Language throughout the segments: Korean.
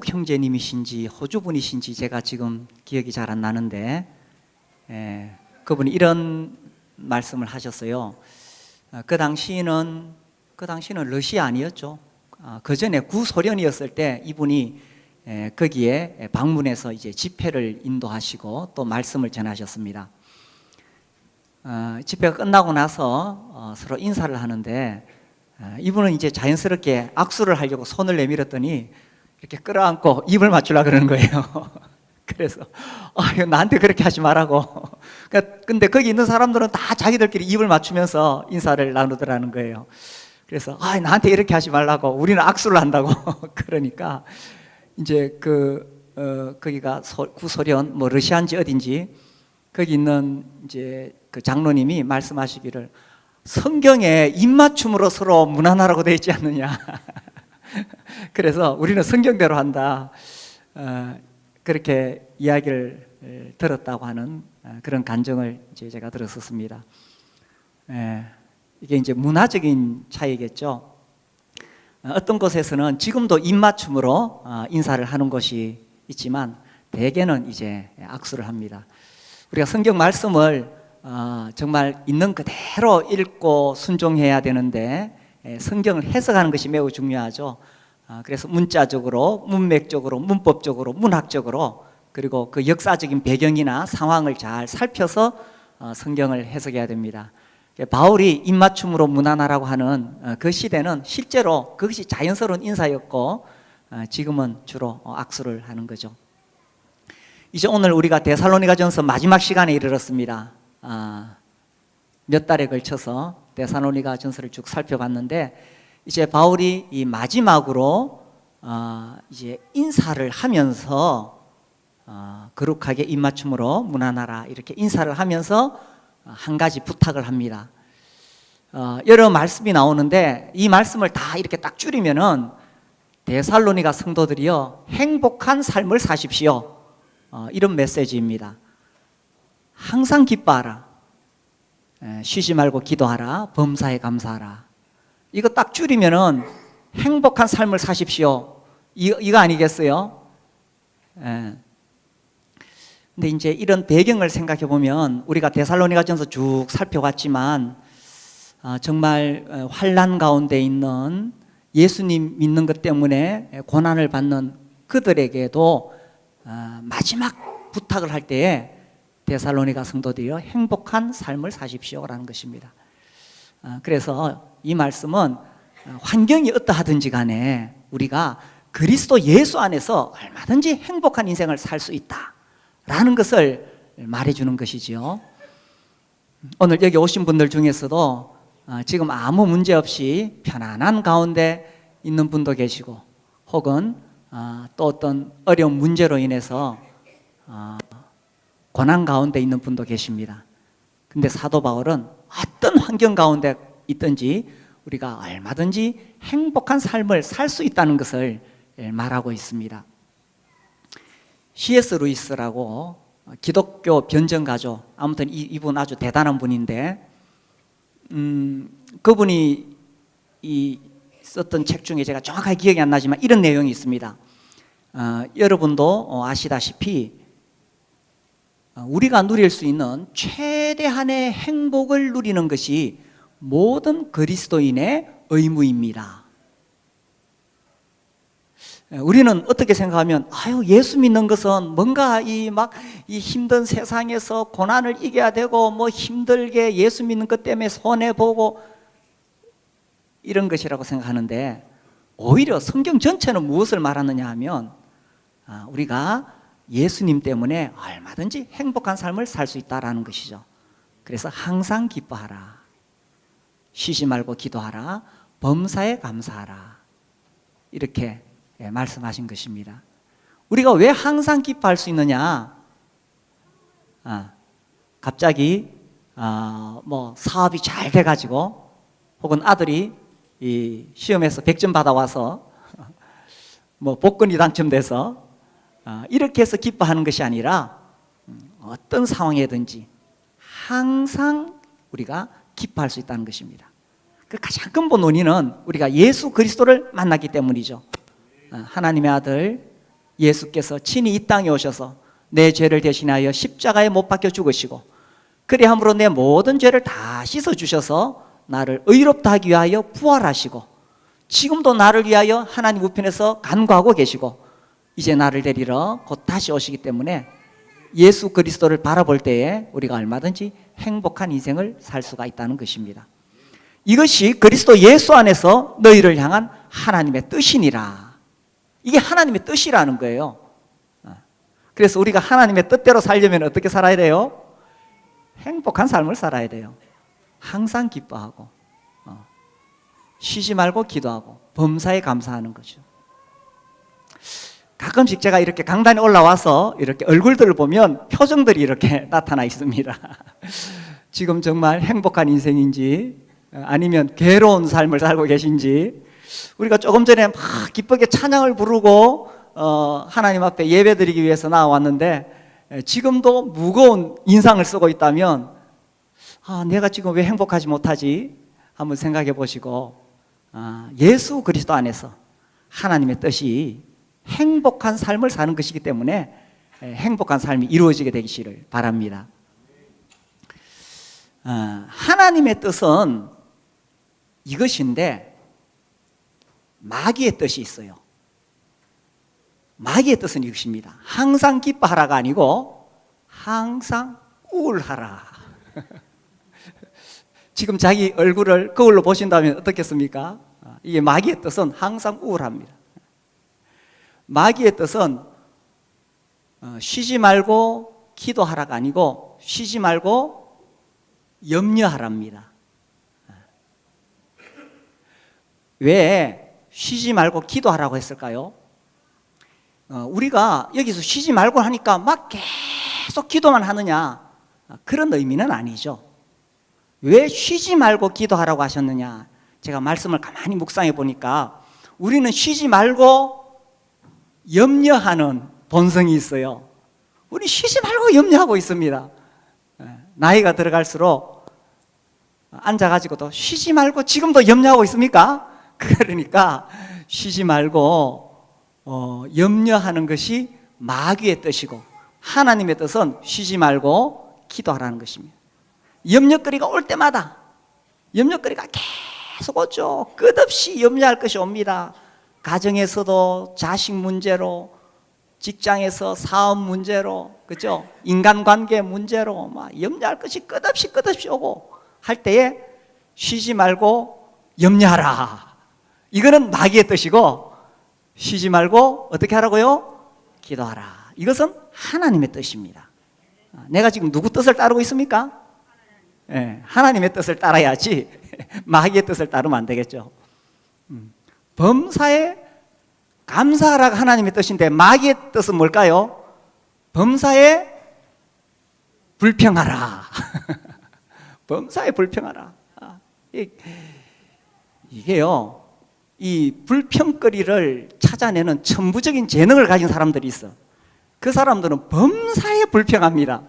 미국 형제님이신지 호주 분이신지 제가 지금 기억이 잘 안 나는데, 그분이 이런 말씀을 하셨어요. 그 당시는 러시아 아니었죠. 그 전에 구소련이었을 때 이분이 거기에 방문해서 이제 집회를 인도하시고 또 말씀을 전하셨습니다. 집회가 끝나고 나서 서로 인사를 하는데, 이분은 이제 자연스럽게 악수를 하려고 손을 내밀었더니 이렇게 끌어안고 입을 맞추려고 그러는 거예요. 그래서 나한테 그렇게 하지 말라고. 근데 거기 있는 사람들은 다 자기들끼리 입을 맞추면서 인사를 나누더라는 거예요. 그래서 나한테 이렇게 하지 말라고, 우리는 악수를 한다고. 그러니까 이제 거기가 구소련 뭐 러시아인지 어딘지 거기 있는 이제 그 장로님이 말씀하시기를, 성경에 입맞춤으로 서로 문안하라고 되어 있지 않느냐. 그래서 우리는 성경대로 한다. 그렇게 이야기를 들었다고 하는 그런 간증을 이제 제가 들었었습니다. 이게 이제 문화적인 차이겠죠. 어떤 곳에서는 지금도 입맞춤으로 인사를 하는 곳이 있지만 대개는 이제 악수를 합니다. 우리가 성경 말씀을 정말 있는 그대로 읽고 순종해야 되는데, 성경을 해석하는 것이 매우 중요하죠. 그래서 문자적으로, 문맥적으로, 문법적으로, 문학적으로, 그리고 그 역사적인 배경이나 상황을 잘 살펴서 성경을 해석해야 됩니다. 바울이 입맞춤으로 문안하라고 하는 그 시대는 실제로 그것이 자연스러운 인사였고, 지금은 주로 악수를 하는 거죠. 이제 오늘 우리가 데살로니가전서 마지막 시간에 이르렀습니다. 몇 달에 걸쳐서 데살로니가전서를 쭉 살펴봤는데, 이제 바울이 이 마지막으로 이제 인사를 하면서 거룩하게 입맞춤으로 문안하라, 이렇게 인사를 하면서 한 가지 부탁을 합니다. 여러 말씀이 나오는데 이 말씀을 다 이렇게 딱 줄이면은, 데살로니가 성도들이여 행복한 삶을 사십시오, 이런 메시지입니다. 항상 기뻐하라, 쉬지 말고 기도하라, 범사에 감사하라. 이거 딱 줄이면은 행복한 삶을 사십시오, 이거 아니겠어요? 근데 이제 이런 배경을 생각해 보면, 우리가 데살로니가전서 쭉 살펴봤지만 정말 환난 가운데 있는, 예수님 믿는 것 때문에 고난을 받는 그들에게도 마지막 부탁을 할 때에 데살로니가 성도들이여 행복한 삶을 사십시오라는 것입니다. 그래서 이 말씀은 환경이 어떠하든지 간에 우리가 그리스도 예수 안에서 얼마든지 행복한 인생을 살 수 있다라는 것을 말해주는 것이지요. 오늘 여기 오신 분들 중에서도 지금 아무 문제 없이 편안한 가운데 있는 분도 계시고, 혹은 또 어떤 어려운 문제로 인해서 고난 가운데 있는 분도 계십니다. 근데 사도 바울은 어떤 환경 가운데 있든지 우리가 얼마든지 행복한 삶을 살 수 있다는 것을 말하고 있습니다. C.S. 루이스라고 기독교 변증가죠. 아무튼 이분 아주 대단한 분인데, 그분이 썼던 책 중에 제가 정확하게 기억이 안 나지만 이런 내용이 있습니다. 여러분도 아시다시피 우리가 누릴 수 있는 최대한의 행복을 누리는 것이 모든 그리스도인의 의무입니다. 우리는 어떻게 생각하면, 예수 믿는 것은 뭔가 이 힘든 세상에서 고난을 이겨야 되고, 뭐 힘들게 예수 믿는 것 때문에 손해보고 이런 것이라고 생각하는데, 오히려 성경 전체는 무엇을 말하느냐 하면, 우리가 예수님 때문에 얼마든지 행복한 삶을 살 수 있다라는 것이죠. 그래서 항상 기뻐하라, 쉬지 말고 기도하라, 범사에 감사하라, 이렇게 말씀하신 것입니다. 우리가 왜 항상 기뻐할 수 있느냐? 갑자기 뭐 사업이 잘 돼가지고, 혹은 아들이 이 시험에서 100점 받아와서 뭐 복권이 당첨돼서 이렇게 해서 기뻐하는 것이 아니라, 어떤 상황이든지 항상 우리가 기뻐할 수 있다는 것입니다. 그 가장 근본 원인은 우리가 예수 그리스도를 만났기 때문이죠. 하나님의 아들 예수께서 친히 이 땅에 오셔서 내 죄를 대신하여 십자가에 못 박혀 죽으시고 그리함으로 내 모든 죄를 다 씻어주셔서 나를 의롭다 하기 위하여 부활하시고 지금도 나를 위하여 하나님 우편에서 간구하고 계시고 이제 나를 데리러 곧 다시 오시기 때문에 예수 그리스도를 바라볼 때에 우리가 얼마든지 행복한 인생을 살 수가 있다는 것입니다. 이것이 그리스도 예수 안에서 너희를 향한 하나님의 뜻이니라. 이게 하나님의 뜻이라는 거예요. 그래서 우리가 하나님의 뜻대로 살려면 어떻게 살아야 돼요? 행복한 삶을 살아야 돼요. 항상 기뻐하고 쉬지 말고 기도하고 범사에 감사하는 거죠. 가끔씩 제가 이렇게 강단에 올라와서 이렇게 얼굴들을 보면 표정들이 이렇게 나타나 있습니다. 지금 정말 행복한 인생인지 아니면 괴로운 삶을 살고 계신지. 우리가 조금 전에 막 기쁘게 찬양을 부르고 하나님 앞에 예배드리기 위해서 나왔는데 지금도 무거운 인상을 쓰고 있다면 내가 지금 왜 행복하지 못하지? 한번 생각해 보시고 예수 그리스도 안에서 하나님의 뜻이 행복한 삶을 사는 것이기 때문에 행복한 삶이 이루어지게 되기를 바랍니다. 하나님의 뜻은 이것인데 마귀의 뜻이 있어요. 마귀의 뜻은 이것입니다. 항상 기뻐하라가 아니고 항상 우울하라. 지금 자기 얼굴을 거울로 보신다면 어떻겠습니까? 이게 마귀의 뜻은 항상 우울합니다. 마귀의 뜻은 쉬지 말고 기도하라가 아니고 쉬지 말고 염려하랍니다. 왜 쉬지 말고 기도하라고 했을까요? 우리가 여기서 쉬지 말고 하니까 막 계속 기도만 하느냐, 그런 의미는 아니죠. 왜 쉬지 말고 기도하라고 하셨느냐? 제가 말씀을 가만히 묵상해 보니까 우리는 쉬지 말고 염려하는 본성이 있어요. 우리 쉬지 말고 염려하고 있습니다. 나이가 들어갈수록 앉아가지고도 쉬지 말고 지금도 염려하고 있습니까? 그러니까 쉬지 말고 염려하는 것이 마귀의 뜻이고 하나님의 뜻은 쉬지 말고 기도하라는 것입니다. 염려거리가 올 때마다 염려거리가 계속 오죠. 끝없이 염려할 것이 옵니다. 가정에서도 자식 문제로, 직장에서 사업 문제로, 그죠? 인간관계 문제로 막 염려할 것이 끝없이 오고 할 때에 쉬지 말고 염려하라. 이거는 마귀의 뜻이고 쉬지 말고 어떻게 하라고요? 기도하라. 이것은 하나님의 뜻입니다. 내가 지금 누구 뜻을 따르고 있습니까? 하나님의 뜻을 따라야지 마귀의 뜻을 따르면 안 되겠죠. 범사에 감사하라가 하나님의 뜻인데 마귀의 뜻은 뭘까요? 범사에 불평하라. 범사에 불평하라. 이게요, 이 불평거리를 찾아내는 천부적인 재능을 가진 사람들이 있어. 그 사람들은 범사에 불평합니다.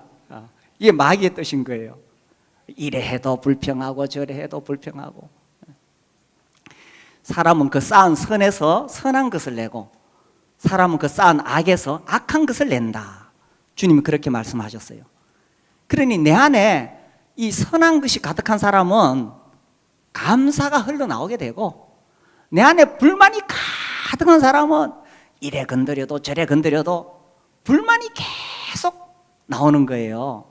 이게 마귀의 뜻인 거예요. 이래 해도 불평하고 저래 해도 불평하고. 사람은 그 쌓은 선에서 선한 것을 내고 사람은 그 쌓은 악에서 악한 것을 낸다. 주님이 그렇게 말씀하셨어요. 그러니 내 안에 이 선한 것이 가득한 사람은 감사가 흘러나오게 되고 내 안에 불만이 가득한 사람은 이래 건드려도 저래 건드려도 불만이 계속 나오는 거예요.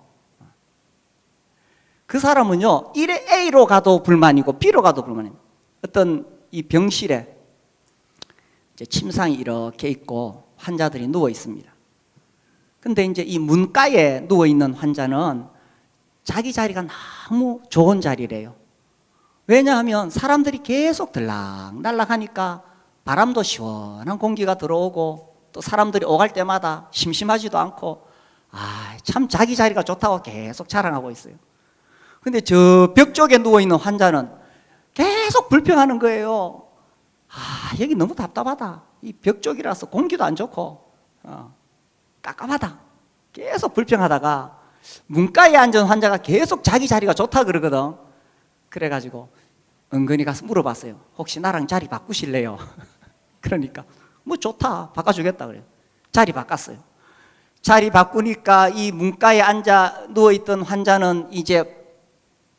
그 사람은요, 이래 A로 가도 불만이고 B로 가도 불만입니다. 어떤 이 병실에 이제 침상이 이렇게 있고 환자들이 누워 있습니다. 근데 이제 이 문가에 누워 있는 환자는 자기 자리가 너무 좋은 자리래요. 왜냐하면 사람들이 계속 들락날락 하니까 바람도 시원한 공기가 들어오고 또 사람들이 오갈 때마다 심심하지도 않고 참 자기 자리가 좋다고 계속 자랑하고 있어요. 근데 저 벽 쪽에 누워있는 환자는 계속 불평하는 거예요. 여기 너무 답답하다. 이 벽 쪽이라서 공기도 안 좋고 깝깝하다. 계속 불평하다가 문가에 앉은 환자가 계속 자기 자리가 좋다 그러거든. 그래가지고 은근히 가서 물어봤어요. 혹시 나랑 자리 바꾸실래요? 그러니까 뭐 좋다, 바꿔주겠다 그래요. 자리 바꿨어요. 자리 바꾸니까 이 문가에 앉아 누워있던 환자는 이제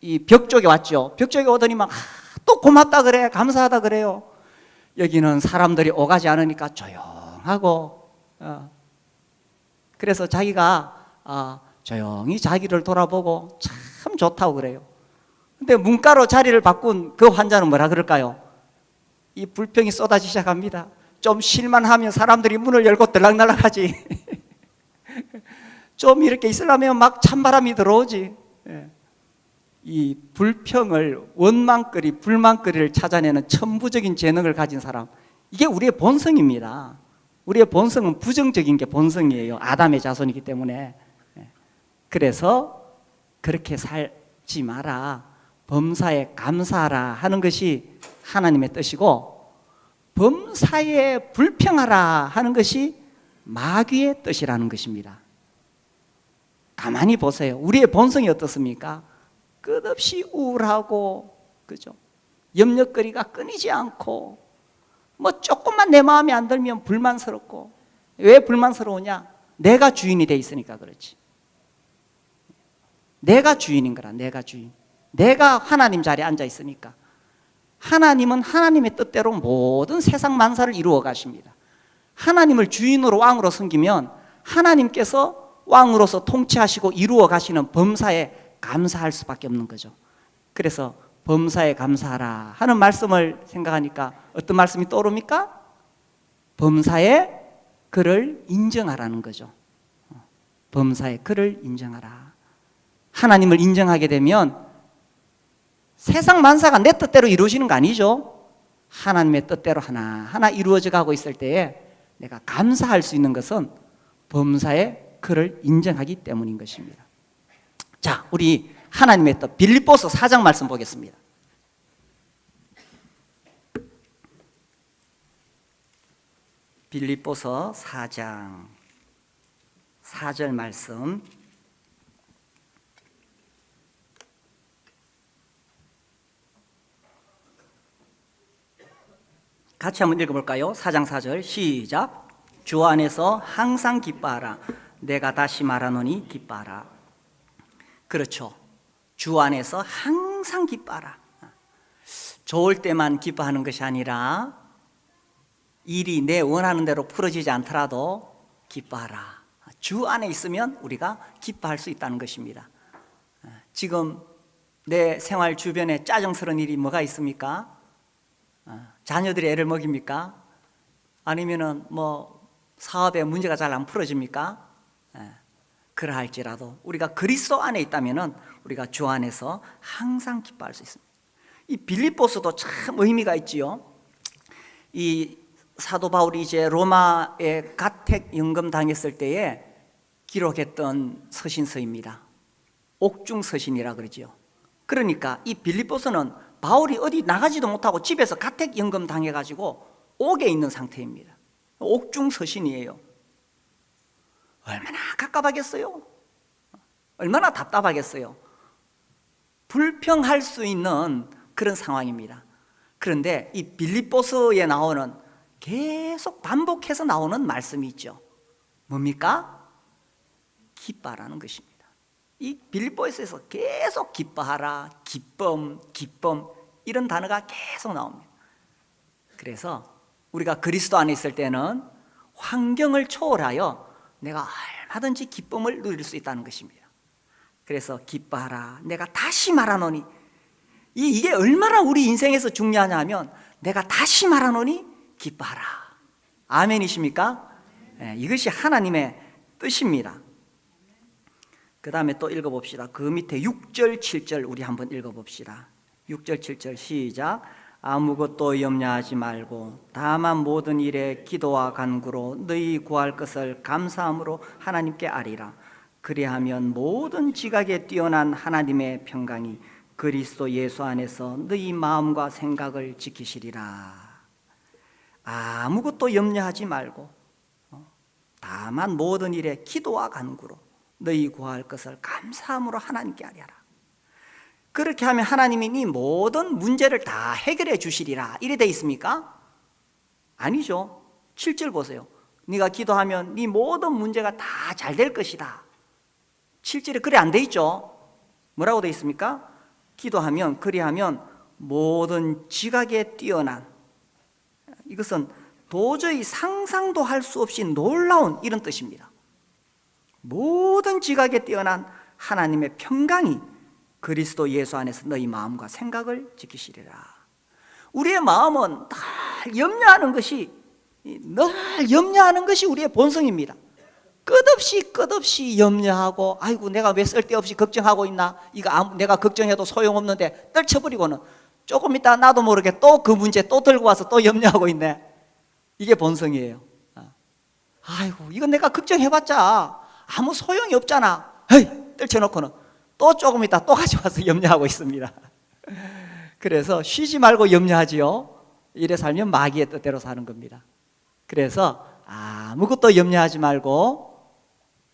이 벽 쪽에 왔죠. 벽 쪽에 오더니만 또 고맙다 그래, 감사하다 그래요. 여기는 사람들이 오가지 않으니까 조용하고, 그래서 자기가 조용히 자기를 돌아보고 참 좋다고 그래요. 근데 문가로 자리를 바꾼 그 환자는 뭐라 그럴까요? 이 불평이 쏟아지기 시작합니다. 좀 쉴만하면 사람들이 문을 열고 들락날락하지. 좀 이렇게 있으려면 막 찬바람이 들어오지. 이 불평을, 원망거리, 불만거리를 찾아내는 천부적인 재능을 가진 사람, 이게 우리의 본성입니다. 우리의 본성은 부정적인 게 본성이에요. 아담의 자손이기 때문에. 그래서 그렇게 살지 마라, 범사에 감사하라 하는 것이 하나님의 뜻이고, 범사에 불평하라 하는 것이 마귀의 뜻이라는 것입니다. 가만히 보세요. 우리의 본성이 어떻습니까? 끝없이 우울하고, 그죠? 염려거리가 끊이지 않고, 뭐 조금만 내 마음에 안 들면 불만스럽고. 왜 불만스러우냐? 내가 주인이 돼 있으니까 그렇지. 내가 주인인 거라. 내가 주인. 내가 하나님 자리에 앉아 있으니까. 하나님은 하나님의 뜻대로 모든 세상 만사를 이루어 가십니다. 하나님을 주인으로, 왕으로 섬기면 하나님께서 왕으로서 통치하시고 이루어 가시는 범사에 감사할 수밖에 없는 거죠. 그래서 범사에 감사하라 하는 말씀을 생각하니까 어떤 말씀이 떠오릅니까? 범사에 그를 인정하라는 거죠. 범사에 그를 인정하라. 하나님을 인정하게 되면 세상 만사가 내 뜻대로 이루어지는 거 아니죠. 하나님의 뜻대로 하나하나 이루어져 가고 있을 때에 내가 감사할 수 있는 것은 범사에 그를 인정하기 때문인 것입니다. 자, 우리 하나님의 뜻 빌립보서 4장 말씀 보겠습니다. 빌립보서 4장 4절 말씀, 같이 한번 읽어볼까요? 4장 4절 시작. 주 안에서 항상 기뻐하라. 내가 다시 말하노니 기뻐하라. 그렇죠. 주 안에서 항상 기뻐하라. 좋을 때만 기뻐하는 것이 아니라 일이 내 원하는 대로 풀어지지 않더라도 기뻐하라. 주 안에 있으면 우리가 기뻐할 수 있다는 것입니다. 지금 내 생활 주변에 짜증스러운 일이 뭐가 있습니까? 자녀들이 애를 먹입니까? 아니면은 뭐 사업에 문제가 잘 안 풀어집니까? 그러할지라도 우리가 그리스도 안에 있다면은 우리가 주 안에서 항상 기뻐할 수 있습니다. 이 빌립보서도 참 의미가 있지요. 이 사도 바울이 이제 로마에 가택 연금 당했을 때에 기록했던 서신서입니다. 옥중 서신이라 그러지요. 그러니까 이 빌립보서는 바울이 어디 나가지도 못하고 집에서 가택 연금 당해가지고 옥에 있는 상태입니다. 옥중 서신이에요. 얼마나 갑갑하겠어요? 얼마나 답답하겠어요? 불평할 수 있는 그런 상황입니다. 그런데 이 빌립보서에 나오는, 계속 반복해서 나오는 말씀이 있죠. 뭡니까? 기뻐하라는 것입니다. 이 빌립보서에서 계속 기뻐하라, 기쁨, 기쁨, 이런 단어가 계속 나옵니다. 그래서 우리가 그리스도 안에 있을 때는 환경을 초월하여 내가 얼마든지 기쁨을 누릴 수 있다는 것입니다. 그래서 기뻐하라, 내가 다시 말하노니, 이게 얼마나 우리 인생에서 중요하냐 하면 내가 다시 말하노니 기뻐하라. 아멘이십니까? 네, 이것이 하나님의 뜻입니다. 그 다음에 또 읽어봅시다. 그 밑에 6절 7절 우리 한번 읽어봅시다. 6절 7절 시작. 아무것도 염려하지 말고 다만 모든 일에 기도와 간구로 너희 구할 것을 감사함으로 하나님께 아리라. 그리하면 모든 지각에 뛰어난 하나님의 평강이 그리스도 예수 안에서 너희 마음과 생각을 지키시리라. 아무것도 염려하지 말고 다만 모든 일에 기도와 간구로 너희 구할 것을 감사함으로 하나님께 아리라. 그렇게 하면 하나님이 네 모든 문제를 다 해결해 주시리라. 이래 돼 있습니까? 아니죠. 7절 보세요. 네가 기도하면 네 모든 문제가 다 잘 될 것이다. 7절에 그래 안 돼 있죠? 뭐라고 돼 있습니까? 기도하면, 그리하면 모든 지각에 뛰어난, 이것은 도저히 상상도 할 수 없이 놀라운 이런 뜻입니다. 모든 지각에 뛰어난 하나님의 평강이 그리스도 예수 안에서 너희 마음과 생각을 지키시리라. 우리의 마음은 늘 염려하는 것이 우리의 본성입니다. 끝없이 염려하고, 아이고 내가 왜 쓸데없이 걱정하고 있나, 이거 내가 걱정해도 소용없는데 떨쳐버리고는 조금 있다 나도 모르게 또 그 문제 또 들고 와서 또 염려하고 있네. 이게 본성이에요. 아이고 이건 내가 걱정해봤자 아무 소용이 없잖아. 헤이, 떨쳐놓고는 또 조금 있다 또 가져와서 염려하고 있습니다. 그래서 쉬지 말고 염려하지요. 이래 살면 마귀의 뜻대로 사는 겁니다. 그래서 아무것도 염려하지 말고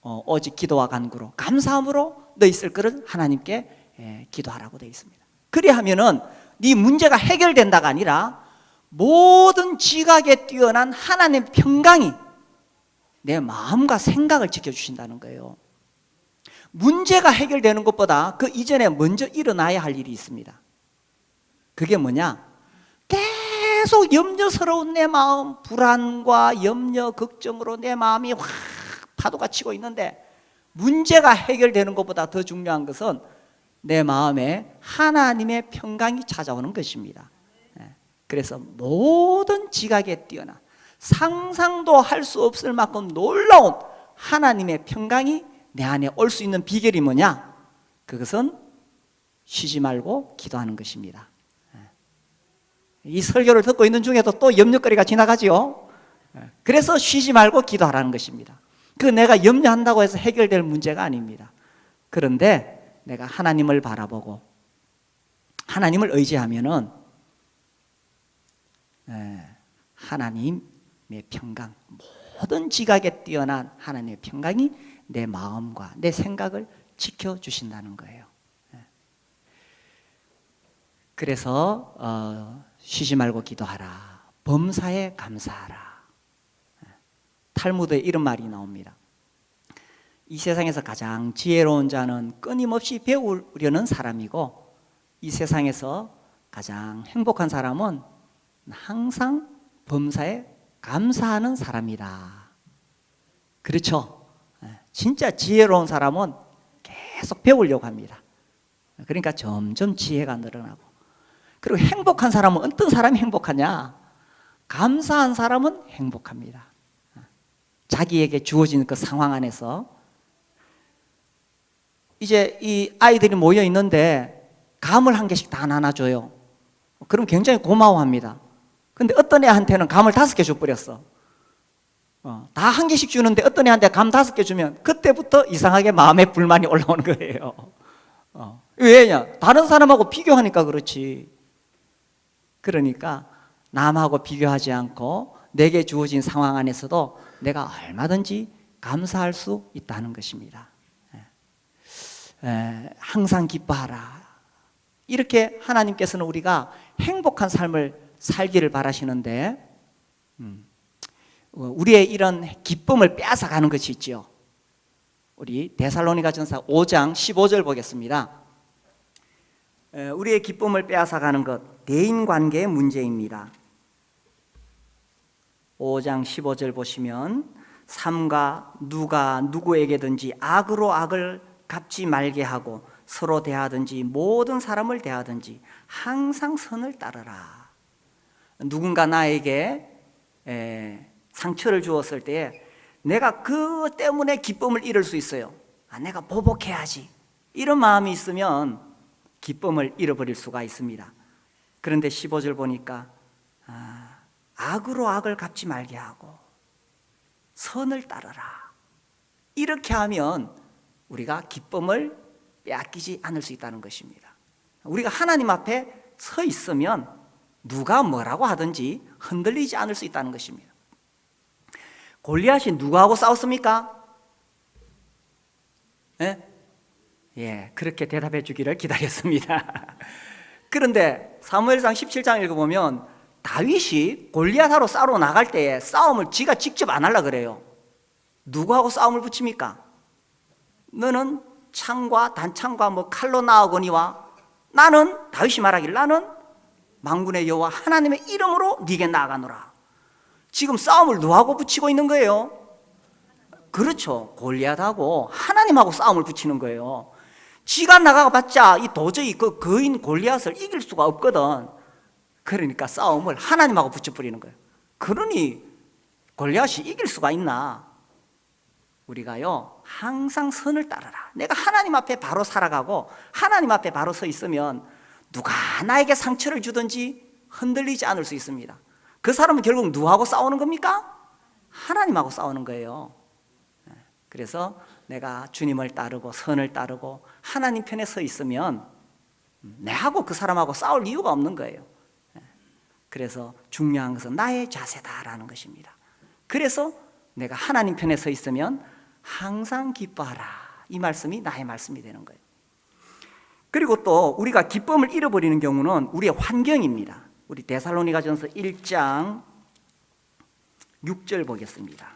오직 기도와 간구로 감사함으로 너희 쓸 것을 하나님께 기도하라고 되어 있습니다. 그리하면은 네 문제가 해결된다가 아니라 모든 지각에 뛰어난 하나님의 평강이 내 마음과 생각을 지켜주신다는 거예요. 문제가 해결되는 것보다 그 이전에 먼저 일어나야 할 일이 있습니다. 그게 뭐냐? 계속 염려스러운 내 마음, 불안과 염려, 걱정으로 내 마음이 확 파도가 치고 있는데, 문제가 해결되는 것보다 더 중요한 것은 내 마음에 하나님의 평강이 찾아오는 것입니다. 그래서 모든 지각에 뛰어난, 상상도 할 수 없을 만큼 놀라운 하나님의 평강이 내 안에 올 수 있는 비결이 뭐냐? 그것은 쉬지 말고 기도하는 것입니다. 이 설교를 듣고 있는 중에도 또 염려거리가 지나가지요. 그래서 쉬지 말고 기도하라는 것입니다. 그 내가 염려한다고 해서 해결될 문제가 아닙니다. 그런데 내가 하나님을 바라보고 하나님을 의지하면은 하나님의 평강, 모든 지각에 뛰어난 하나님의 평강이 내 마음과 내 생각을 지켜주신다는 거예요. 그래서 쉬지 말고 기도하라, 범사에 감사하라. 탈무드에 이런 말이 나옵니다. 이 세상에서 가장 지혜로운 자는 끊임없이 배우려는 사람이고, 이 세상에서 가장 행복한 사람은 항상 범사에 감사하는 사람이다. 그렇죠? 진짜 지혜로운 사람은 계속 배우려고 합니다. 그러니까 점점 지혜가 늘어나고, 그리고 행복한 사람은 어떤 사람이 행복하냐? 감사한 사람은 행복합니다. 자기에게 주어진 그 상황 안에서 이제 이 아이들이 모여 있는데 감을 한 개씩 다 나눠줘요. 그럼 굉장히 고마워합니다. 근데 어떤 애한테는 감을 5개 줘버렸어. 다 한 개씩 주는데 어떤 애한테 감 5개 주면 그때부터 이상하게 마음에 불만이 올라오는 거예요. 왜냐? 다른 사람하고 비교하니까 그렇지. 그러니까 남하고 비교하지 않고 내게 주어진 상황 안에서도 내가 얼마든지 감사할 수 있다는 것입니다. 항상 기뻐하라. 이렇게 하나님께서는 우리가 행복한 삶을 살기를 바라시는데, 우리의 이런 기쁨을 빼앗아가는 것이 있죠. 우리 데살로니가전서 5장 15절 보겠습니다. 우리의 기쁨을 빼앗아가는 것, 대인관계의 문제입니다. 5장 15절 보시면, 삼가 누가 누구에게든지 악으로 악을 갚지 말게 하고 서로 대하든지 모든 사람을 대하든지 항상 선을 따르라. 누군가 나에게 상처를 주었을 때 내가 그 때문에 기쁨을 잃을 수 있어요. 내가 보복해야지, 이런 마음이 있으면 기쁨을 잃어버릴 수가 있습니다. 그런데 15절 보니까 악으로 악을 갚지 말게 하고 선을 따르라. 이렇게 하면 우리가 기쁨을 빼앗기지 않을 수 있다는 것입니다. 우리가 하나님 앞에 서 있으면 누가 뭐라고 하든지 흔들리지 않을 수 있다는 것입니다. 골리앗이 누구하고 싸웠습니까? 그렇게 대답해 주기를 기다렸습니다. 그런데 사무엘상 17장 읽어보면 다윗이 골리앗하러 싸우러 나갈 때에 싸움을 지가 직접 안 하려 그래요. 누구하고 싸움을 붙입니까? 너는 창과 단창과 뭐 칼로 나아거니와 나는, 다윗이 말하길, 나는 만군의 여호와 하나님의 이름으로 네게 나아가노라. 지금 싸움을 누구하고 붙이고 있는 거예요? 그렇죠. 골리앗하고 하나님하고 싸움을 붙이는 거예요. 지가 나가봤자 이 도저히 그 거인 골리앗을 이길 수가 없거든. 그러니까 싸움을 하나님하고 붙여버리는 거예요. 그러니 골리앗이 이길 수가 있나? 우리가요, 항상 선을 따르라. 내가 하나님 앞에 바로 살아가고 하나님 앞에 바로 서 있으면 누가 나에게 상처를 주든지 흔들리지 않을 수 있습니다. 그 사람은 결국 누구하고 싸우는 겁니까? 하나님하고 싸우는 거예요. 그래서 내가 주님을 따르고 선을 따르고 하나님 편에 서 있으면 내하고 그 사람하고 싸울 이유가 없는 거예요. 그래서 중요한 것은 나의 자세다라는 것입니다. 그래서 내가 하나님 편에 서 있으면 항상 기뻐하라. 이 말씀이 나의 말씀이 되는 거예요. 그리고 또 우리가 기쁨을 잃어버리는 경우는 우리의 환경입니다. 우리 데살로니가전서 1장 6절 보겠습니다.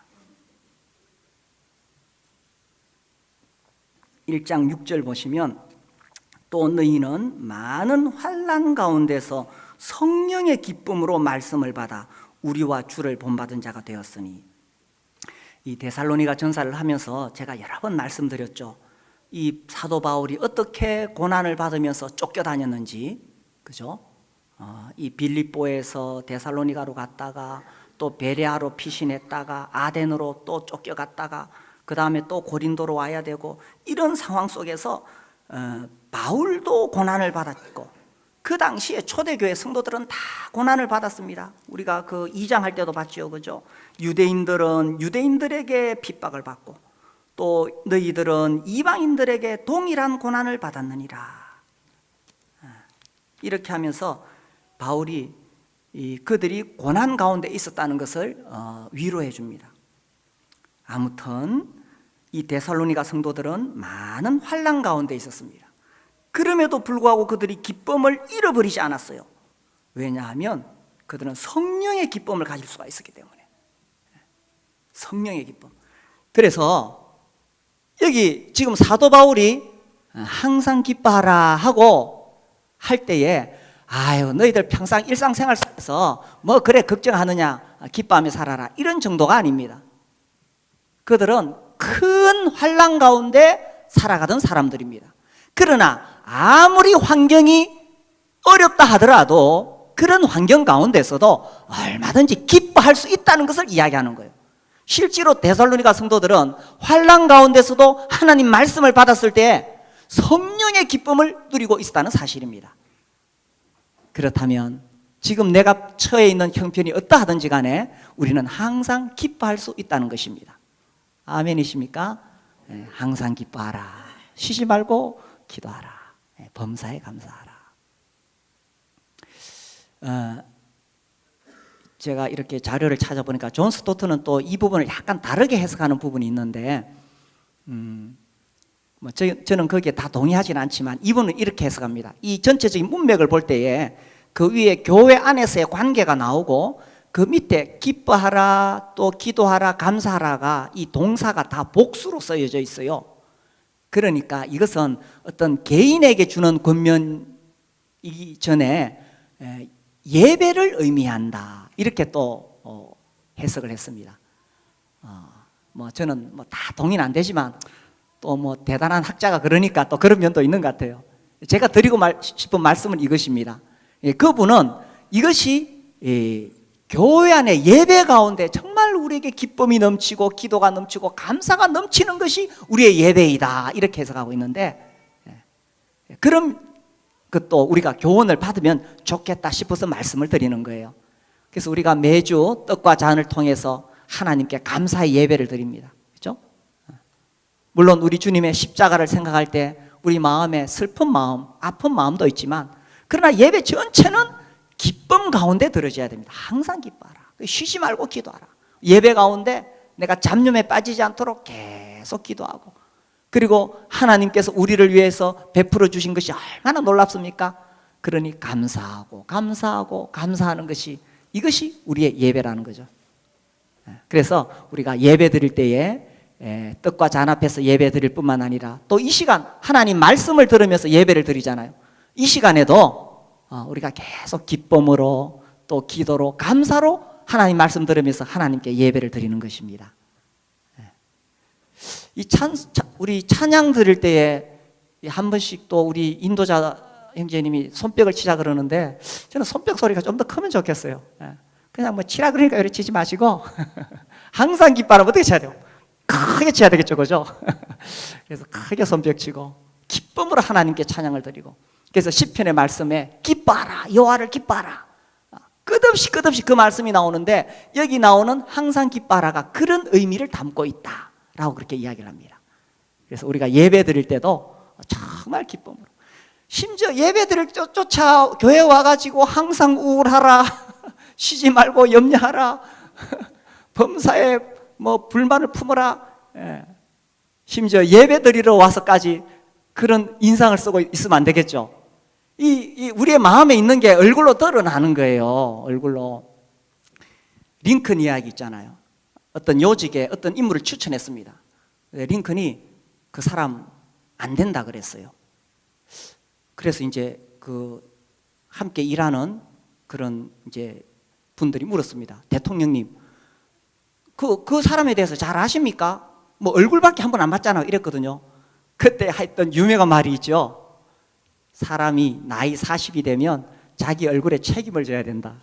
1장 6절 보시면 또 너희는 많은 환난 가운데서 성령의 기쁨으로 말씀을 받아 우리와 주를 본받은 자가 되었으니. 이 데살로니가 전사를 하면서 제가 여러 번 말씀드렸죠. 이 사도 바울이 어떻게 고난을 받으면서 쫓겨다녔는지, 그죠? 이 빌립보에서 데살로니가로 갔다가 또 베레아로 피신했다가 아덴으로 또 쫓겨갔다가 그 다음에 또 고린도로 와야 되고, 이런 상황 속에서 바울도 고난을 받았고, 그 당시에 초대교회 성도들은 다 고난을 받았습니다. 우리가 그 2장 할 때도 봤죠, 그죠? 유대인들은 유대인들에게 핍박을 받고, 또 너희들은 이방인들에게 동일한 고난을 받았느니라. 이렇게 하면서 바울이 그들이 고난 가운데 있었다는 것을 위로해 줍니다. 아무튼 이 데살로니가 성도들은 많은 환난 가운데 있었습니다. 그럼에도 불구하고 그들이 기쁨을 잃어버리지 않았어요. 왜냐하면 그들은 성령의 기쁨을 가질 수가 있었기 때문에. 성령의 기쁨. 그래서 여기 지금 사도 바울이 항상 기뻐하라 하고 할 때에, 아유 너희들 평상 일상생활 속에서 뭐 그래 걱정하느냐, 기뻐하며 살아라, 이런 정도가 아닙니다. 그들은 큰 환난 가운데 살아가던 사람들입니다. 그러나 아무리 환경이 어렵다 하더라도 그런 환경 가운데서도 얼마든지 기뻐할 수 있다는 것을 이야기하는 거예요. 실제로 데살로니가 성도들은 환난 가운데서도 하나님 말씀을 받았을 때 성령의 기쁨을 누리고 있었다는 사실입니다. 그렇다면 지금 내가 처해 있는 형편이 어떠하든지 간에 우리는 항상 기뻐할 수 있다는 것입니다. 아멘이십니까? 네, 항상 기뻐하라. 쉬지 말고 기도하라. 네, 범사에 감사하라. 제가 이렇게 자료를 찾아보니까 존 스토트는 또 이 부분을 약간 다르게 해석하는 부분이 있는데, 저는 거기에 다 동의하지는 않지만 이분은 이렇게 해석합니다. 이 전체적인 문맥을 볼 때에 그 위에 교회 안에서의 관계가 나오고 그 밑에 기뻐하라, 또 기도하라, 감사하라가 이 동사가 다 복수로 쓰여져 있어요. 그러니까 이것은 어떤 개인에게 주는 권면이기 전에 예배를 의미한다, 이렇게 또 해석을 했습니다. 저는 다 동의는 안 되지만 또 대단한 학자가 그러니까 또 그런 면도 있는 것 같아요. 제가 드리고 싶은 말씀은 이것입니다. 그분은 이것이 교회 안에 예배 가운데 정말 우리에게 기쁨이 넘치고 기도가 넘치고 감사가 넘치는 것이 우리의 예배이다, 이렇게 해석하고 있는데, 그런 것도 우리가 교훈을 받으면 좋겠다 싶어서 말씀을 드리는 거예요. 그래서 우리가 매주 떡과 잔을 통해서 하나님께 감사의 예배를 드립니다. 그렇죠? 물론 우리 주님의 십자가를 생각할 때 우리 마음에 슬픈 마음, 아픈 마음도 있지만, 그러나 예배 전체는 기쁨 가운데 들어져야 됩니다. 항상 기뻐하라. 쉬지 말고 기도하라. 예배 가운데 내가 잡념에 빠지지 않도록 계속 기도하고, 그리고 하나님께서 우리를 위해서 베풀어 주신 것이 얼마나 놀랍습니까? 그러니 감사하고 감사하고 감사하는 것이 이것이 우리의 예배라는 거죠. 그래서 우리가 예배 드릴 때에 떡과 잔 앞에서 예배 드릴 뿐만 아니라 또 이 시간 하나님 말씀을 들으면서 예배를 드리잖아요. 이 시간에도 우리가 계속 기쁨으로 또 기도로 감사로 하나님 말씀 들으면서 하나님께 예배를 드리는 것입니다. 우리 찬양 드릴 때에 한 번씩 또 우리 인도자 형제님이 손뼉을 치자 그러는데 저는 손뼉 소리가 좀 더 크면 좋겠어요. 그냥 뭐 치라 그러니까 이렇게 치지 마시고 항상 기뻐하면 어떻게 쳐야 돼요? 크게 쳐야 되겠죠, 그죠? 그래서 크게 손뼉 치고 기쁨으로 하나님께 찬양을 드리고, 그래서 시편의 말씀에 기뻐하라, 여호와를 기뻐하라, 끝없이 그 말씀이 나오는데 여기 나오는 항상 기뻐하라가 그런 의미를 담고 있다라고 그렇게 이야기를 합니다. 그래서 우리가 예배 드릴 때도 정말 기쁨으로, 심지어 예배 드릴 쫓아 교회 와가지고 항상 우울하라, 쉬지 말고 염려하라, 범사에 뭐 불만을 품어라, 심지어 예배 드리러 와서까지 그런 인상을 쓰고 있으면 안 되겠죠. 우리의 마음에 있는 게 얼굴로 드러나는 거예요. 얼굴로. 링컨 이야기 있잖아요. 어떤 요직에 어떤 인물을 추천했습니다. 링컨이 그 사람 안 된다 그랬어요. 그래서 이제 함께 일하는 그런 이제 분들이 물었습니다. 대통령님, 그 사람에 대해서 잘 아십니까? 뭐 얼굴밖에 한 번 안 봤잖아요. 이랬거든요. 그때 했던 유명한 말이 있죠. 사람이 나이 40이 되면 자기 얼굴에 책임을 져야 된다.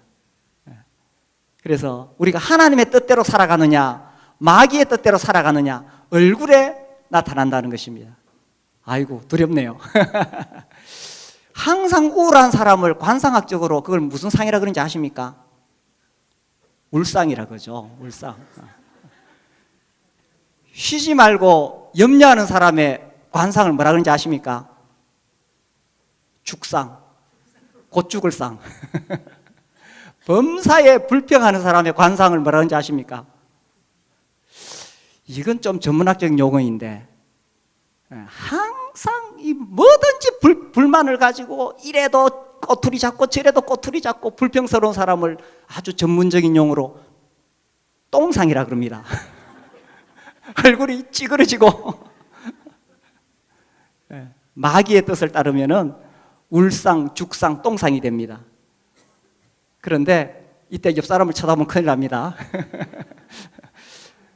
그래서 우리가 하나님의 뜻대로 살아가느냐, 마귀의 뜻대로 살아가느냐, 얼굴에 나타난다는 것입니다. 아이고, 두렵네요. 항상 우울한 사람을 관상학적으로 그걸 무슨 상이라 그런지 아십니까? 울상이라 그러죠. 울상. 쉬지 말고 염려하는 사람의 관상을 뭐라 그런지 아십니까? 죽상, 곧 죽을 상. 범사에 불평하는 사람의 관상을 뭐라 그런지 아십니까? 이건 좀 전문학적인 용어인데, 항상 뭐든지 불만을 가지고 이래도 꼬투리 잡고 저래도 꼬투리 잡고 불평스러운 사람을 아주 전문적인 용어로 똥상이라 그럽니다. 얼굴이 찌그러지고 마귀의 뜻을 따르면은 울상, 죽상, 똥상이 됩니다. 그런데 이때 옆 사람을 쳐다보면 큰일 납니다.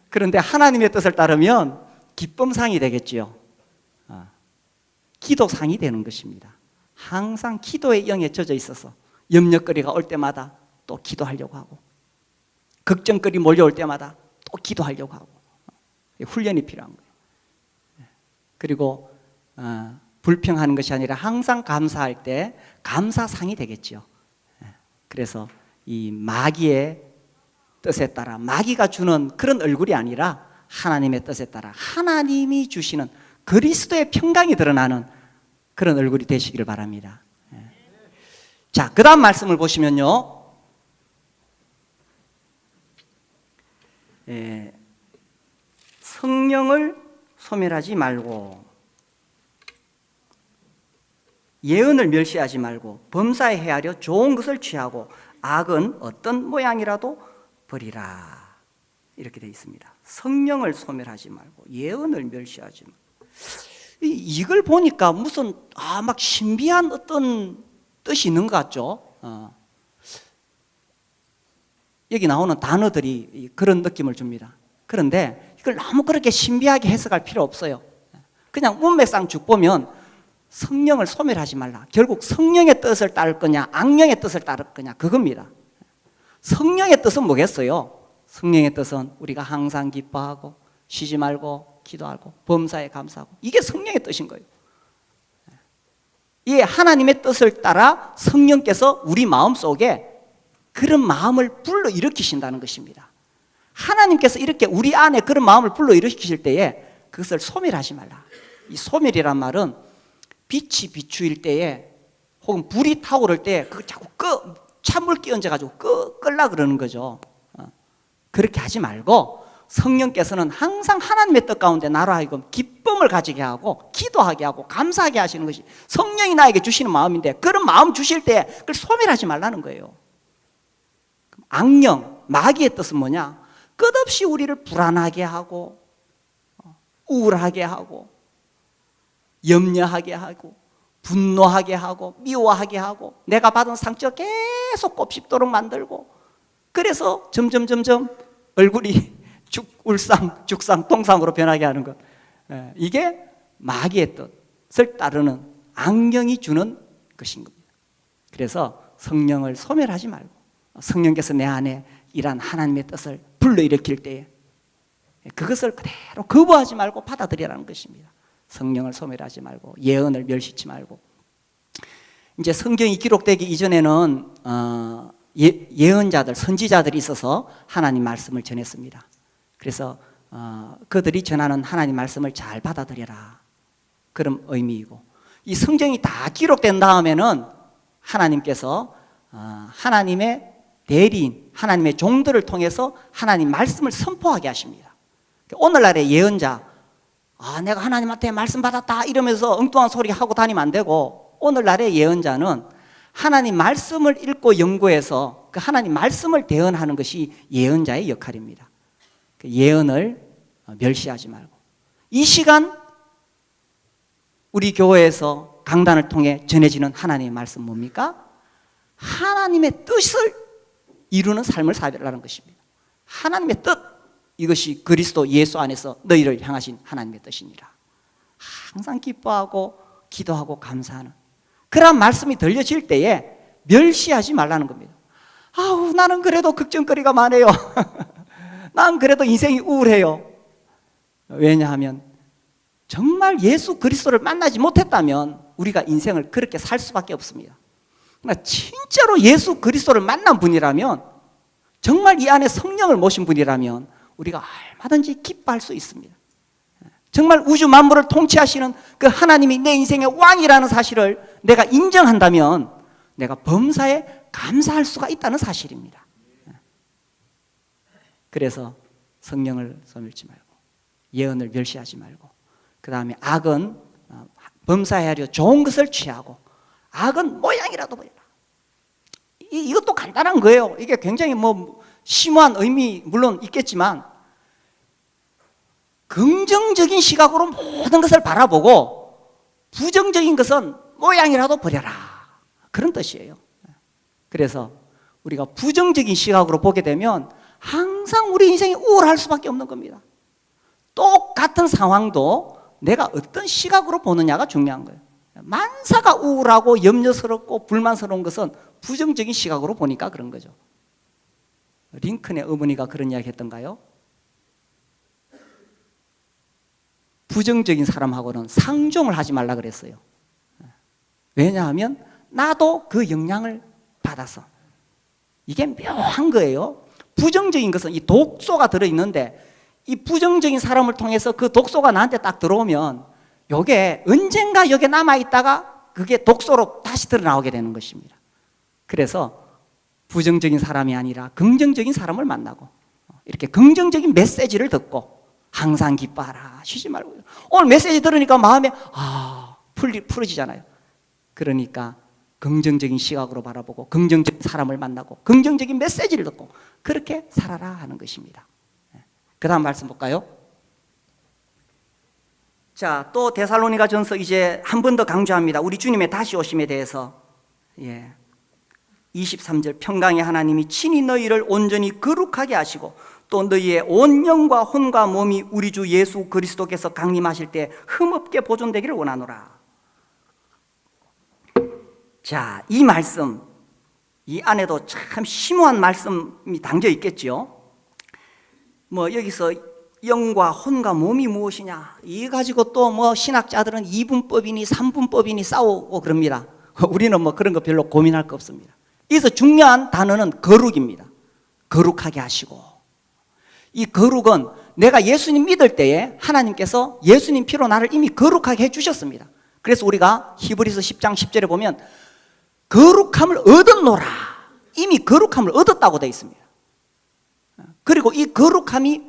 그런데 하나님의 뜻을 따르면 기쁨상이 되겠지요. 기도상이 되는 것입니다. 항상 기도의 영에 젖어 있어서 염려거리가 올 때마다 또 기도하려고 하고, 걱정거리 몰려올 때마다 또 기도하려고 하고, 훈련이 필요한 거예요. 그리고 불평하는 것이 아니라 항상 감사할 때 감사상이 되겠죠. 그래서 이 마귀의 뜻에 따라, 마귀가 주는 그런 얼굴이 아니라 하나님의 뜻에 따라 하나님이 주시는 그리스도의 평강이 드러나는 그런 얼굴이 되시기를 바랍니다. 자, 그 다음 말씀을 보시면요, 성령을 소멸하지 말고, 예언을 멸시하지 말고, 범사에 헤아려 좋은 것을 취하고, 악은 어떤 모양이라도 버리라. 이렇게 되어 있습니다. 성령을 소멸하지 말고, 예언을 멸시하지 말고. 이걸 보니까 무슨 막 신비한 어떤 뜻이 있는 것 같죠. 여기 나오는 단어들이 그런 느낌을 줍니다. 그런데 이걸 너무 그렇게 신비하게 해석할 필요 없어요. 그냥 문맥상 쭉 보면 성령을 소멸하지 말라. 결국 성령의 뜻을 따를 거냐, 악령의 뜻을 따를 거냐, 그겁니다. 성령의 뜻은 뭐겠어요? 성령의 뜻은 우리가 항상 기뻐하고 쉬지 말고 기도하고 범사에 감사하고, 이게 성령의 뜻인 거예요. 이 하나님의 뜻을 따라 성령께서 우리 마음속에 그런 마음을 불러일으키신다는 것입니다. 하나님께서 이렇게 우리 안에 그런 마음을 불러일으키실 때에 그것을 소멸하지 말라. 이 소멸이란 말은 빛이 비추일 때에 혹은 불이 타오를 때 그걸 자꾸 찬물 끼얹어가지고 끌라 그러는 거죠. 그렇게 하지 말고 성령께서는 항상 하나님의 뜻 가운데 나로 하여금 기쁨을 가지게 하고 기도하게 하고 감사하게 하시는 것이 성령이 나에게 주시는 마음인데, 그런 마음 주실 때 그걸 소멸하지 말라는 거예요. 악령, 마귀의 뜻은 뭐냐? 끝없이 우리를 불안하게 하고 우울하게 하고 염려하게 하고 분노하게 하고 미워하게 하고 내가 받은 상처 계속 곱씹도록 만들고, 그래서 점점 얼굴이 죽상 동상으로 변하게 하는 것. 이게 마귀의 뜻을 따르는 악령이 주는 것인 겁니다. 그래서 성령을 소멸하지 말고 성령께서 내 안에 일한 하나님의 뜻을 불러일으킬 때에 그것을 그대로 거부하지 말고 받아들이라는 것입니다. 성령을 소멸하지 말고 예언을 멸시치 말고. 이제 성경이 기록되기 이전에는 예언자들, 선지자들이 있어서 하나님 말씀을 전했습니다. 그래서 그들이 전하는 하나님 말씀을 잘 받아들여라, 그런 의미이고, 이 성경이 다 기록된 다음에는 하나님께서 하나님의 대리인, 하나님의 종들을 통해서 하나님 말씀을 선포하게 하십니다. 오늘날의 예언자, 내가 하나님한테 말씀 받았다 이러면서 엉뚱한 소리 하고 다니면 안 되고, 오늘날의 예언자는 하나님 말씀을 읽고 연구해서 그 하나님 말씀을 대언하는 것이 예언자의 역할입니다. 그 예언을 멸시하지 말고, 이 시간 우리 교회에서 강단을 통해 전해지는 하나님의 말씀 뭡니까? 하나님의 뜻을 이루는 삶을 살라는 것입니다. 하나님의 뜻, 이것이 그리스도 예수 안에서 너희를 향하신 하나님의 뜻이니라. 항상 기뻐하고 기도하고 감사하는 그런 말씀이 들려질 때에 멸시하지 말라는 겁니다. 아우, 나는 그래도 걱정거리가 많아요. 난 그래도 인생이 우울해요. 왜냐하면 정말 예수 그리스도를 만나지 못했다면 우리가 인생을 그렇게 살 수밖에 없습니다. 그러나 진짜로 예수 그리스도를 만난 분이라면, 정말 이 안에 성령을 모신 분이라면 우리가 얼마든지 기뻐할 수 있습니다. 정말 우주 만물을 통치하시는 그 하나님이 내 인생의 왕이라는 사실을 내가 인정한다면 내가 범사에 감사할 수가 있다는 사실입니다. 그래서 성령을 소멸치 말고 예언을 멸시하지 말고, 그 다음에 악은 범사하려 좋은 것을 취하고 악은 모양이라도 보여라. 이것도 간단한 거예요. 이게 굉장히 심오한 의미 물론 있겠지만, 긍정적인 시각으로 모든 것을 바라보고 부정적인 것은 모양이라도 버려라, 그런 뜻이에요. 그래서 우리가 부정적인 시각으로 보게 되면 항상 우리 인생이 우울할 수밖에 없는 겁니다. 똑같은 상황도 내가 어떤 시각으로 보느냐가 중요한 거예요. 만사가 우울하고 염려스럽고 불만스러운 것은 부정적인 시각으로 보니까 그런 거죠. 링컨의 어머니가 그런 이야기 했던가요? 부정적인 사람하고는 상종을 하지 말라 그랬어요. 왜냐하면 나도 그 영향을 받아서. 이게 묘한 거예요. 부정적인 것은 이 독소가 들어있는데, 이 부정적인 사람을 통해서 그 독소가 나한테 딱 들어오면 요게 언젠가 여기에 남아있다가 그게 독소로 다시 드러나오게 되는 것입니다. 그래서 부정적인 사람이 아니라 긍정적인 사람을 만나고 이렇게 긍정적인 메시지를 듣고 항상 기뻐하라, 쉬지 말고. 오늘 메시지 들으니까 마음에 풀어지잖아요. 그러니까 긍정적인 시각으로 바라보고 긍정적인 사람을 만나고 긍정적인 메시지를 듣고 그렇게 살아라 하는 것입니다. 그 다음 말씀 볼까요? 자, 또 데살로니가전서 이제 한 번 더 강조합니다. 우리 주님의 다시 오심에 대해서. 23절, 평강의 하나님이 친히 너희를 온전히 거룩하게 하시고 또 너희의 온 영과 혼과 몸이 우리 주 예수 그리스도께서 강림하실 때 흠없게 보존되기를 원하노라. 자, 이 말씀, 이 안에도 참 심오한 말씀이 담겨 있겠죠. 여기서 영과 혼과 몸이 무엇이냐, 이 가지고 또 신학자들은 2분법이니 3분법이니 싸우고 그럽니다. 우리는 그런 거 별로 고민할 거 없습니다. 여기서 중요한 단어는 거룩입니다. 거룩하게 하시고, 이 거룩은 내가 예수님 믿을 때에 하나님께서 예수님 피로 나를 이미 거룩하게 해주셨습니다. 그래서 우리가 히브리서 10장 10절에 보면 거룩함을 얻었노라, 이미 거룩함을 얻었다고 되어 있습니다. 그리고 이 거룩함이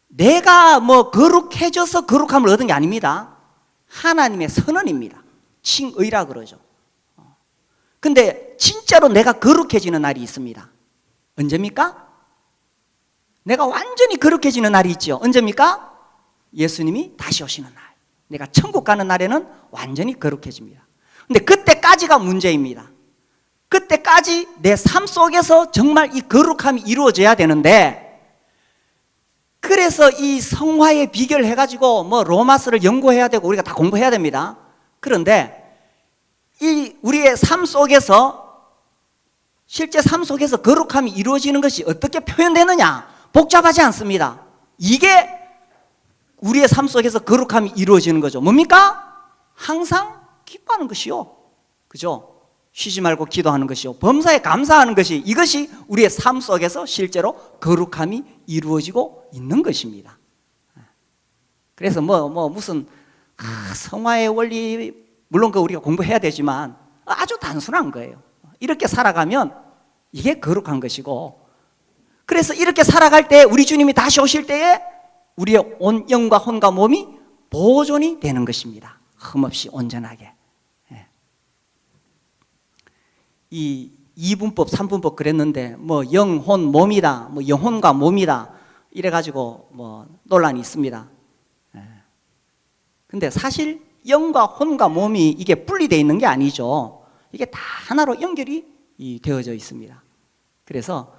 내가 거룩해져서 거룩함을 얻은 게 아닙니다. 하나님의 선언입니다. 칭의라 그러죠. 근데 진짜로 내가 거룩해지는 날이 있습니다. 언제입니까? 내가 완전히 거룩해지는 날이 있죠. 언제입니까? 예수님이 다시 오시는 날. 내가 천국 가는 날에는 완전히 거룩해집니다. 근데 그때까지가 문제입니다. 그때까지 내 삶 속에서 정말 이 거룩함이 이루어져야 되는데, 그래서 이 성화의 비결을 해가지고 뭐 로마서를 연구해야 되고 우리가 다 공부해야 됩니다. 그런데 이 우리의 삶 속에서, 실제 삶 속에서 거룩함이 이루어지는 것이 어떻게 표현되느냐? 복잡하지 않습니다. 이게 우리의 삶 속에서 거룩함이 이루어지는 거죠. 뭡니까? 항상 기뻐하는 것이요, 그죠? 쉬지 말고 기도하는 것이요, 범사에 감사하는 것이, 이것이 우리의 삶 속에서 실제로 거룩함이 이루어지고 있는 것입니다. 그래서 무슨 성화의 원리, 물론 그 우리가 공부해야 되지만 아주 단순한 거예요. 이렇게 살아가면 이게 거룩한 것이고, 그래서 이렇게 살아갈 때 우리 주님이 다시 오실 때에 우리의 온 영과 혼과 몸이 보존이 되는 것입니다. 흠없이 온전하게. 이 2분법, 3분법 그랬는데 뭐 영, 혼, 몸이다, 뭐 영혼과 몸이다 이래가지고 뭐 논란이 있습니다. 근데 사실 영과 혼과 몸이 이게 분리되어 있는 게 아니죠. 이게 다 하나로 연결이 되어져 있습니다. 그래서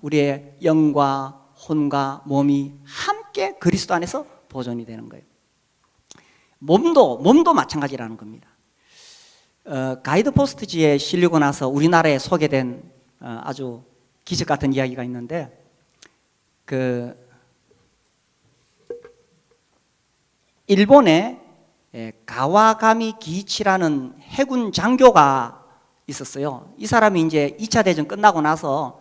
우리의 영과 혼과 몸이 함께 그리스도 안에서 보존이 되는 거예요. 몸도 마찬가지라는 겁니다. 가이드포스트지에 실리고 나서 우리나라에 소개된 아주 기적 같은 이야기가 있는데, 그 일본에 가와가미 기이치라는 해군 장교가 있었어요. 이 사람이 이제 2차 대전 끝나고 나서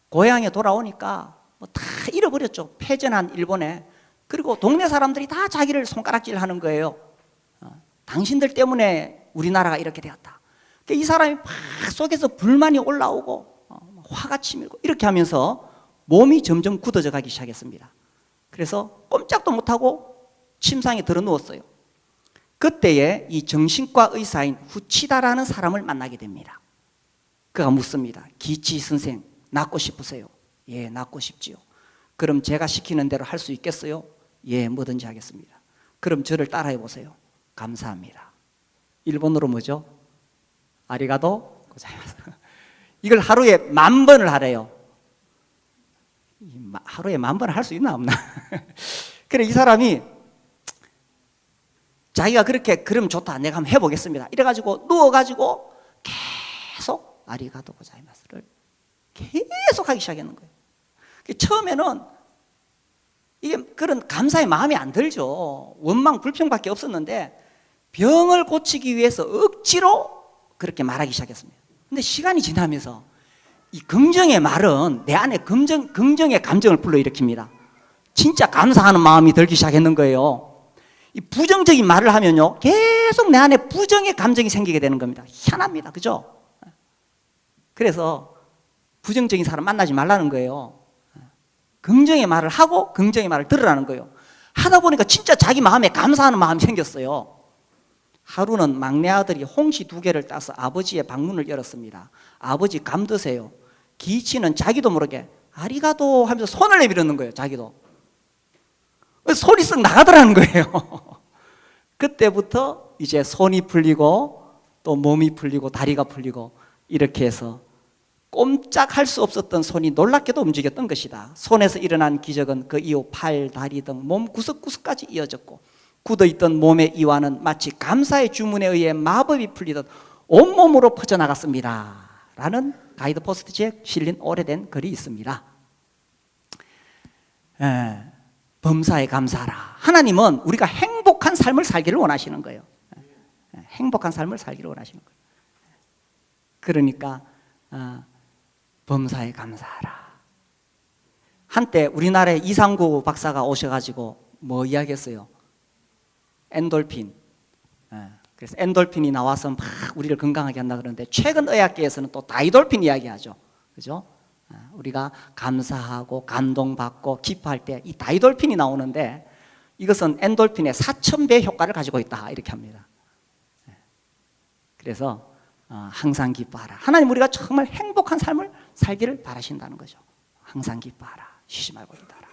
고향에 돌아오니까 뭐 다 잃어버렸죠. 패전한 일본에. 그리고 동네 사람들이 다 자기를 손가락질 하는 거예요. 당신들 때문에 우리나라가 이렇게 되었다. 이 사람이 막 속에서 불만이 올라오고 화가 치밀고 이렇게 하면서 몸이 점점 굳어져 가기 시작했습니다. 그래서 꼼짝도 못하고 침상에 들어 누웠어요. 그때에 이 정신과 의사인 후치다라는 사람을 만나게 됩니다. 그가 묻습니다. 기치 선생, 낫고 싶으세요? 예, 낫고 싶지요. 그럼 제가 시키는 대로 할 수 있겠어요? 예, 뭐든지 하겠습니다. 그럼 저를 따라해 보세요. 감사합니다. 일본어로 뭐죠? 아리가도 고자이마스. 이걸 하루에 10,000번을 하래요. 하루에 10,000번을 할 수 있나 없나? 그래, 이 사람이 자기가 그렇게, 그럼 좋다, 내가 한번 해보겠습니다 이래가지고 누워가지고 계속 아리가도 고자이마스를 계속 하기 시작하는 거예요. 처음에는 이게 그런 감사의 마음이 안 들죠. 원망 불평밖에 없었는데 병을 고치기 위해서 억지로 그렇게 말하기 시작했습니다. 근데 시간이 지나면서 이 긍정의 말은 내 안에 긍정의 감정을 불러일으킵니다. 진짜 감사하는 마음이 들기 시작했는 거예요. 이 부정적인 말을 하면요, 계속 내 안에 부정의 감정이 생기게 되는 겁니다. 희한합니다. 그죠? 그래서 부정적인 사람 만나지 말라는 거예요. 긍정의 말을 하고 긍정의 말을 들으라는 거예요. 하다 보니까 진짜 자기 마음에 감사하는 마음이 생겼어요. 하루는 막내 아들이 홍시 2개를 따서 아버지의 방문을 열었습니다. 아버지 감 드세요. 기치는 자기도 모르게 아리가도 하면서 손을 내밀었는 거예요. 자기도 손이 쓱 나가더라는 거예요. 그때부터 이제 손이 풀리고 또 몸이 풀리고 다리가 풀리고 이렇게 해서 꼼짝할 수 없었던 손이 놀랍게도 움직였던 것이다. 손에서 일어난 기적은 그 이후 팔, 다리 등 몸 구석구석까지 이어졌고 굳어있던 몸의 이완은 마치 감사의 주문에 의해 마법이 풀리듯 온몸으로 퍼져나갔습니다. 라는 가이드 포스트지에 실린 오래된 글이 있습니다. 범사에 감사하라. 하나님은 우리가 행복한 삶을 살기를 원하시는 거예요. 행복한 삶을 살기를 원하시는 거예요. 그러니까 범사에 감사하라. 한때 우리나라에 이상구 박사가 오셔가지고 뭐 이야기했어요? 엔돌핀. 그래서 엔돌핀이 나와서 막 우리를 건강하게 한다 그러는데, 최근 의학계에서는 또 다이돌핀 이야기하죠. 그죠? 우리가 감사하고 감동받고 기뻐할 때 이 다이돌핀이 나오는데, 이것은 엔돌핀의 4,000배 효과를 가지고 있다 이렇게 합니다. 그래서 항상 기뻐하라. 하나님 우리가 정말 행복한 삶을 살기를 바라신다는 거죠. 항상 기뻐하라. 쉬지 말고 기도하라.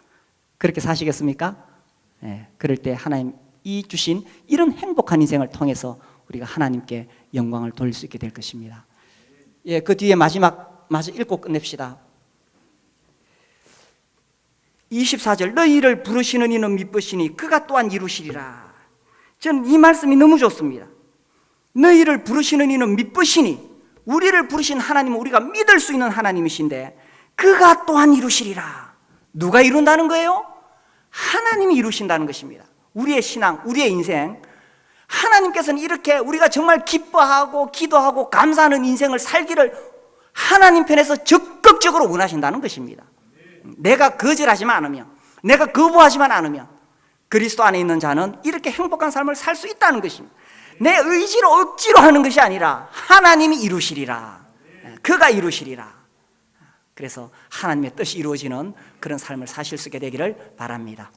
그렇게 사시겠습니까? 예, 그럴 때 하나님 이 주신 이런 행복한 인생을 통해서 우리가 하나님께 영광을 돌릴 수 있게 될 것입니다. 예, 그 뒤에 마지막 읽고 끝냅시다. 24절 너희를 부르시는 이는 미쁘시니 그가 또한 이루시리라. 저는 이 말씀이 너무 좋습니다. 너희를 부르시는 이는 미쁘시니, 우리를 부르신 하나님은 우리가 믿을 수 있는 하나님이신데 그가 또한 이루시리라. 누가 이룬다는 거예요? 하나님이 이루신다는 것입니다. 우리의 신앙, 우리의 인생, 하나님께서는 이렇게 우리가 정말 기뻐하고 기도하고 감사하는 인생을 살기를 하나님 편에서 적극적으로 원하신다는 것입니다. 내가 거절하지만 않으면, 내가 거부하지만 않으면 그리스도 안에 있는 자는 이렇게 행복한 삶을 살 수 있다는 것입니다. 내 의지로 억지로 하는 것이 아니라 하나님이 이루시리라. 그가 이루시리라. 그래서 하나님의 뜻이 이루어지는 그런 삶을 사실 수 있게 되기를 바랍니다.